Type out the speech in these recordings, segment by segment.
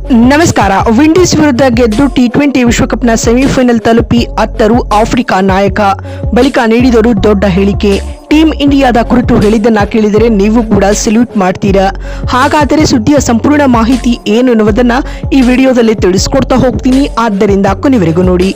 ನಮಸ್ಕಾರ. ವಿಂಡೀಸ್ ವಿರುದ್ಧ ಗೆದ್ದು ಟಿ20 ವಿಶ್ವಕಪ್ನ ಸೆಮಿಫೈನಲ್ ತಲುಪಿ ಅತ್ತರು ಆಫ್ರಿಕಾ ನಾಯಕ. ಬಳಿಕ ನೀಡಿದರು ದೊಡ್ಡ ಹೇಳಿಕೆ. ಟೀಮ್ ಇಂಡಿಯಾದ ಕುರಿತು ಹೇಳಿದ್ದನ್ನ ಕೇಳಿದರೆ ನೀವು ಕೂಡ ಸಲ್ಯೂಟ್ ಮಾಡ್ತೀರಾ. ಹಾಗಾದರೆ ಸುದ್ದಿಯ ಸಂಪೂರ್ಣ ಮಾಹಿತಿ ಏನು ಎನ್ನುವುದನ್ನ ಈ ವಿಡಿಯೋದಲ್ಲಿ ತಿಳಿಸ್ಕೊಡ್ತಾ ಹೋಗ್ತೀನಿ, ಆದ್ದರಿಂದ ಕೊನೆವರೆಗೂ ನೋಡಿ.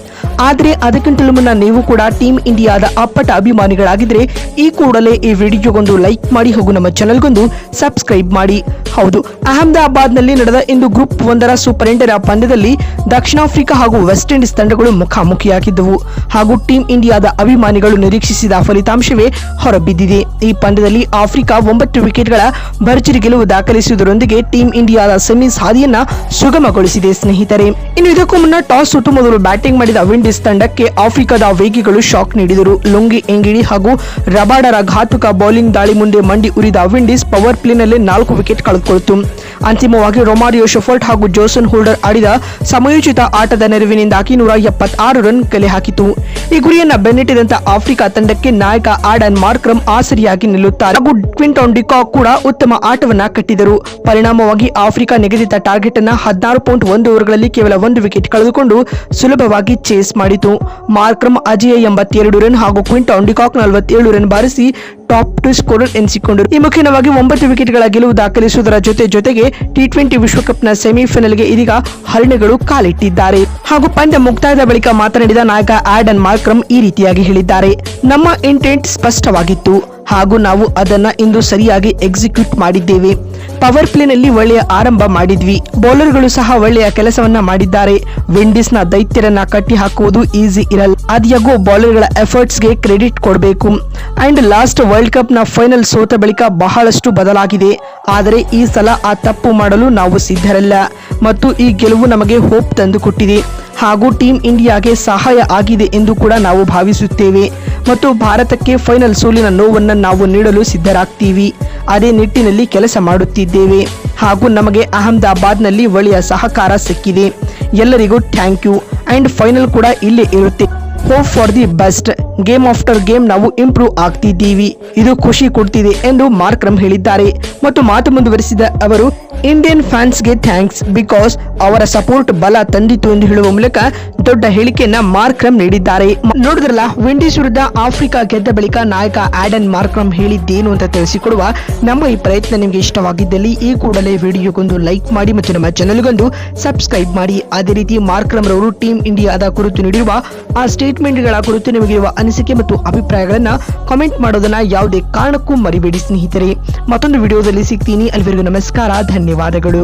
ಆದರೆ ಅದಕ್ಕಿಂತಲೂ ಮುನ್ನ ನೀವು ಕೂಡ ಟೀಮ್ ಇಂಡಿಯಾದ ಅಪ್ಪಟ ಅಭಿಮಾನಿಗಳಾಗಿದ್ರೆ ಈ ಕೂಡಲೇ ಈ ವಿಡಿಯೋಗೊಂದು ಲೈಕ್ ಮಾಡಿ ಹಾಗೂ ನಮ್ಮ ಚಾನೆಲ್ಗೊಂದು ಸಬ್ಸ್ಕ್ರೈಬ್ ಮಾಡಿ. ಹೌದು, ಅಹಮದಾಬಾದ್ನಲ್ಲಿ ನಡೆದ ಇಂದು ಗ್ರೂಪ್ 1ರ ಸೂಪರ್ 8ರ ಪಂದ್ಯದಲ್ಲಿ ದಕ್ಷಿಣ ಆಫ್ರಿಕಾ ಹಾಗೂ ವೆಸ್ಟ್ ಇಂಡೀಸ್ ತಂಡಗಳು ಮುಖಾಮುಖಿಯಾಗಿದ್ದವು ಹಾಗೂ ಟೀಮ್ ಇಂಡಿಯಾದ ಅಭಿಮಾನಿಗಳು ನಿರೀಕ್ಷಿಸಿದ ಫಲಿತಾಂಶವೇ ಹೊರಬಿದ್ದಿದೆ. ಈ ಪಂದ್ಯದಲ್ಲಿ ಆಫ್ರಿಕಾ 9 ವಿಕೆಟ್ಗಳ ಭರ್ಜರಿ ಗೆಲುವು ದಾಖಲಿಸುವುದರೊಂದಿಗೆ ಟೀಮ್ ಇಂಡಿಯಾದ ಸೆಮೀಸ್ ಹಾದಿಯನ್ನ ಸುಗಮಗೊಳಿಸಿದೆ ಸ್ನೇಹಿತರೆ. ಇನ್ನು ಇದಕ್ಕೂ ಮುನ್ನ ಟಾಸ್ ಸುಟ್ಟು ಮೊದಲು ಬ್ಯಾಟಿಂಗ್ ಮಾಡಿದ ವಿಂಡೀಸ್ ತಂಡಕ್ಕೆ ಆಫ್ರಿಕಾದ ವೇಗಿಗಳು ಶಾಕ್ ನೀಡಿದರು. ಲೊಂಗಿ ಎಂಗಿಡಿ ಹಾಗೂ ರಬಾಡರ ಘಾತುಕ ಬೌಲಿಂಗ್ ದಾಳಿ ಮುಂದೆ ಮಂಡಿ ಉರಿದ ವಿಂಡೀಸ್ ಪವರ್ ಪ್ಲೇನಲ್ಲಿ 4 ವಿಕೆಟ್ ಕಳೆದುಕೊಂಡಿತು. ಅಂತಿಮವಾಗಿ ರೊಮಾರಿಯೋ ಶೆಫರ್ಡ್ ಹಾಗೂ ಜೋಸನ್ ಹೋಲ್ಡರ್ ಆಡಿದ ಸಮಯೋಚಿತ ಆಟದ ನೆರವಿನಿಂದಾಗಿ 176 ರನ್ ಕಲೆ ಹಾಕಿತು. ಈ ಗುರಿಯನ್ನ ಬೆನ್ನಟ್ಟಿದಂತ ಆಫ್ರಿಕಾ ತಂಡಕ್ಕೆ ನಾಯಕ ಆಡನ್ ಮಾರ್ಕ್ರಮ್ ಆಸರಿಯಾಗಿ ನಿಲ್ಲುತ್ತಾರೆ ಹಾಗೂ ಕ್ವಿಂಟನ್ ಡಿಕಾಕ್ ಕೂಡ ಉತ್ತಮ ಆಟವನ್ನ ಕಟ್ಟಿದರು. ಪರಿಣಾಮವಾಗಿ ಆಫ್ರಿಕಾ ನಿಗದಿತ ಟಾರ್ಗೆಟ್ ಅನ್ನ 16.1 ಓವರ್ಗಳಲ್ಲಿ ಕೇವಲ 1 ವಿಕೆಟ್ ಕಳೆದುಕೊಂಡು ಸುಲಭವಾಗಿ ಚೇಸ್ ಮಾಡಿತು. ಮಾರ್ಕ್ರಮ್ ಅಜೇಯ 82 ರನ್ ಹಾಗೂ ಕ್ವಿಂಟನ್ ಡಿಕಾಕ್ 47 ರನ್ ಬಾರಿಸಿ ಟಾಪ್ 2 ಸ್ಕೋರರ್ ಎನಿಸಿಕೊಂಡರು. ಈ ಮುಖ್ಯವಾಗಿ 9 ವಿಕೆಟ್ಗಳ ಗೆಲುವು ದಾಖಲಿಸುವುದರ ಜೊತೆಗೆ ಟಿ20 ವಿಶ್ವಕಪ್ನ ಸೆಮಿಫೈನಲ್ಗೆ ಇದೀಗ ಹರಿಣೆಗಳು ಕಾಲಿಟ್ಟಿದ್ದಾರೆ. ಹಾಗೂ ಪಂದ್ಯ ಮುಕ್ತಾಯದ ಬಳಿಕ ಮಾತನಾಡಿದ ನಾಯಕ ಆಡನ್ ಮಾರ್ಕ್ರಮ್ ಈ ರೀತಿಯಾಗಿ ಹೇಳಿದ್ದಾರೆ: ನಮ್ಮ ಇಂಟೆಂಟ್ ಸ್ಪಷ್ಟವಾಗಿತ್ತು ಹಾಗೂ ನಾವು ಅದನ್ನ ಇಂದು ಸರಿಯಾಗಿ ಎಕ್ಸಿಕ್ಯೂಟ್ ಮಾಡಿದ್ದೇವೆ. ಪವರ್ ಪ್ಲೇನಲ್ಲಿ ಒಳ್ಳೆಯ ಆರಂಭ ಮಾಡಿದ್ವಿ. ಬೌಲರ್ಗಳು ಸಹ ಒಳ್ಳೆಯ ಕೆಲಸವನ್ನ ಮಾಡಿದ್ದಾರೆ. ವಿಂಡೀಸ್ನ ದೈತ್ಯರನ್ನ ಕಟ್ಟಿ ಹಾಕುವುದು ಈಸಿ ಇರಲ್ಲ. ಆದ್ಯಾಗೂ ಬೌಲರ್ಗಳ ಎಫರ್ಟ್ಸ್ಗೆ ಕ್ರೆಡಿಟ್ ಕೊಡಬೇಕು. ಅಂಡ್ ಲಾಸ್ಟ್ ವರ್ಲ್ಡ್ ಕಪ್ ನ ಫೈನಲ್ ಸೋತ ಬಳಿಕ ಬಹಳಷ್ಟು ಬದಲಾಗಿದೆ. ಆದರೆ ಈ ಸಲ ಆ ತಪ್ಪು ಮಾಡಲು ನಾವು ಸಿದ್ಧರಲ್ಲ ಮತ್ತು ಈ ಗೆಲುವು ನಮಗೆ ಹೋಪ್ ತಂದುಕೊಟ್ಟಿದೆ ಹಾಗೂ ಟೀಮ್ ಇಂಡಿಯಾಗೆ ಸಹಾಯ ಆಗಿದೆ ಎಂದು ಕೂಡ ನಾವು ಭಾವಿಸುತ್ತೇವೆ ಮತ್ತು ಭಾರತಕ್ಕೆ ಫೈನಲ್ ಸೋಲಿನ ನೋವನ್ನು ನಾವು ನೀಡಲು ಸಿದ್ಧರಾಗ್ತೀವಿ. ಅದೇ ನಿಟ್ಟಿನಲ್ಲಿ ಕೆಲಸ ಮಾಡುತ್ತಿದ್ದೇವೆ ಹಾಗೂ ನಮಗೆ ಅಹಮದಾಬಾದ್ನಲ್ಲಿ ಒಳ್ಳೆಯ ಸಹಕಾರ ಸಿಕ್ಕಿದೆ. ಎಲ್ಲರಿಗೂ ಥ್ಯಾಂಕ್ ಯು. ಅಂಡ್ ಫೈನಲ್ ಕೂಡ ಇಲ್ಲೇ ಇರುತ್ತೆ. Hope for the best. Game after game ನಾವು ಇಂಪ್ರೂವ್ ಆಗ್ತಿದ್ದೀವಿ. ಇದು ಖುಷಿ ಕೊಡ್ತಿದೆ ಎಂದು ಮಾರ್ಕ್ರಮ್ ಹೇಳಿದ್ದಾರೆ. ಮತ್ತು ಮಾತು ಮುಂದುವರಿಸಿದ ಅವರು, ಇಂಡಿಯನ್ ಫ್ಯಾನ್ಸ್ಗೆ ಥ್ಯಾಂಕ್ಸ್ ಬಿಕಾಸ್ ಅವರ ಸಪೋರ್ಟ್ ಬಲ ತಂದಿತು ಎಂದು ಹೇಳುವ ಮೂಲಕ ದೊಡ್ಡ ಹೇಳಿಕೆಯನ್ನ ಮಾರ್ಕ್ರಮ್ ನೀಡಿದ್ದಾರೆ. ನೋಡಿದ್ರಲ್ಲ, ವಿಂಡೀಸ್ ವಿರುದ್ಧ ಆಫ್ರಿಕಾ ಗೆದ್ದ ಬಳಿಕ ನಾಯಕ ಆಡನ್ ಮಾರ್ಕ್ರಮ್ ಹೇಳಿದ್ದೇನು ಅಂತ ತಿಳಿಸಿಕೊಡುವ ನಮ್ಮ ಈ ಪ್ರಯತ್ನ ನಿಮಗೆ ಇಷ್ಟವಾಗಿದ್ದಲ್ಲಿ ಈ ಕೂಡಲೇ ವಿಡಿಯೋಗೊಂದು ಲೈಕ್ ಮಾಡಿ ಮತ್ತು ನಮ್ಮ ಚಾನೆಲ್ಗೊಂದು ಸಬ್ಸ್ಕ್ರೈಬ್ ಮಾಡಿ. ಅದೇ ರೀತಿ ಮಾರ್ಕ್ರಮ್ ರವರು ಟೀಮ್ ಇಂಡಿಯಾದ ಕುರಿತು ನೀಡಿರುವ ಆ ಸ್ಟೇಟ್ಮೆಂಟ್ಗಳ ಕುರಿತು ನಿಮಗಿರುವ ಅನಿಸಿಕೆ ಮತ್ತು ಅಭಿಪ್ರಾಯಗಳನ್ನ ಕಾಮೆಂಟ್ ಮಾಡೋದನ್ನ ಯಾವುದೇ ಕಾರಣಕ್ಕೂ ಮರಿಬೇಡಿ ಸ್ನೇಹಿತರೆ. ಮತ್ತೊಂದು ವಿಡಿಯೋದಲ್ಲಿ ಸಿಗ್ತೀನಿ. ಅಲ್ಲಿವರೆಗೂ ನಮಸ್ಕಾರ, ಧನ್ಯವಾದಗಳು.